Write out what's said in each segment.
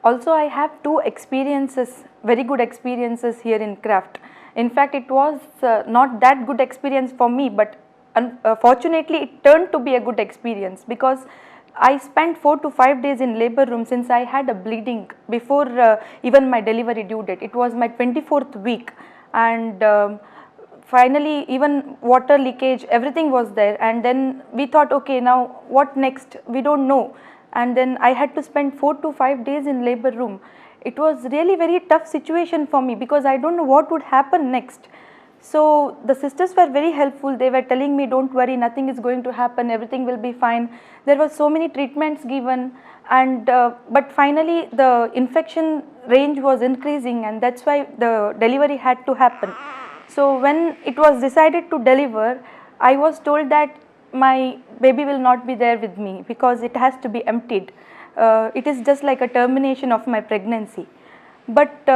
also I have two experiences, very good experiences here in craft. In fact, it was not that good experience for me, but fortunately it turned to be a good experience, because I spent 4 to 5 days in labor room since I had a bleeding before even my delivery due date. It was my 24th week, and finally even water leakage, everything was there, and then we thought, okay, now what next, we don't know. And then I had to spend 4 to 5 days in labor room. It was really very tough situation for me, because I don't know what would happen next. So the sisters were very helpful. They were telling me, don't worry, nothing is going to happen, everything will be fine. There were so many treatments given, and but finally the infection range was increasing, and that's why the delivery had to happen. So when it was decided to deliver, I was told that my baby will not be there with me, because it has to be emptied. It is just like a termination of my pregnancy. But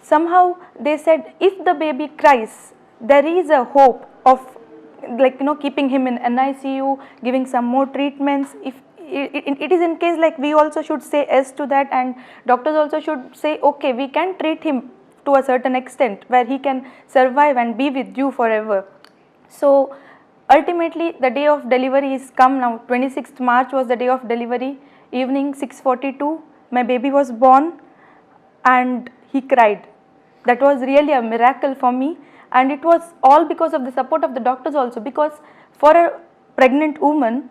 somehow they said, if the baby cries, there is a hope of, like, keeping him in NICU, giving some more treatments. If it is in case, like, we also should say yes to that, and doctors also should say, okay, we can treat him to a certain extent where he can survive and be with you forever. So ultimately the day of delivery is come now. 26th March was the day of delivery. Evening 6:42, my baby was born, and he cried. That was really a miracle for me, and it was all because of the support of the doctors also, because for a pregnant woman,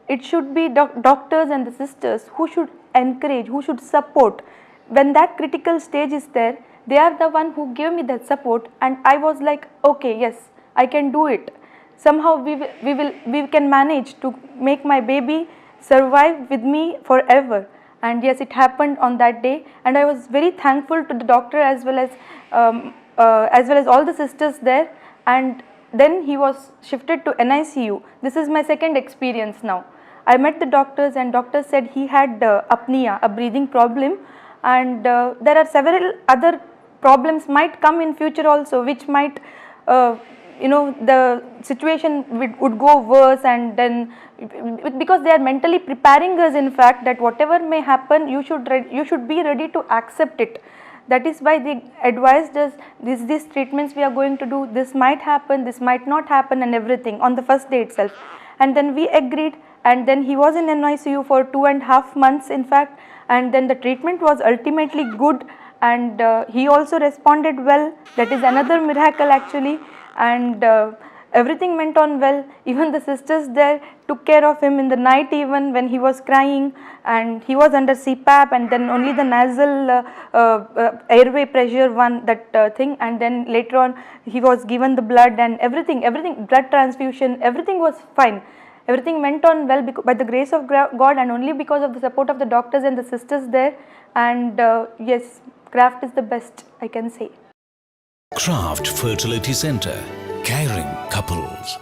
it should be doctors and the sisters who should encourage, who should support. When that critical stage is there, they are the one who gave me that support, and I was like, okay, yes, I can do it. Somehow we can manage to make my baby survive with me forever. And yes, it happened on that day, and I was very thankful to the doctor as well as all the sisters there. And then he was shifted to NICU. This is my second experience now. I met the doctors, and doctors said he had apnea, a breathing problem, and there are several other problems might come in future also, which might the situation would go worse, and then because they are mentally preparing us, in fact, that whatever may happen, you should be ready to accept it. That is why they advised us, these treatments we are going to do, this might happen, this might not happen, and everything on the first day itself. And then we agreed, and then he was in NICU for 2.5 months, in fact, and then the treatment was ultimately good, and he also responded well. That is another miracle actually. And everything went on well. Even the sisters there took care of him in the night, even when he was crying, and he was under CPAP, and then only the nasal airway pressure one, that thing, and then later on he was given the blood and everything, blood transfusion, everything was fine. Everything went on well by the grace of God, and only because of the support of the doctors and the sisters there. And yes, Craft is the best, I can say. Craft Fertility Center, caring couples.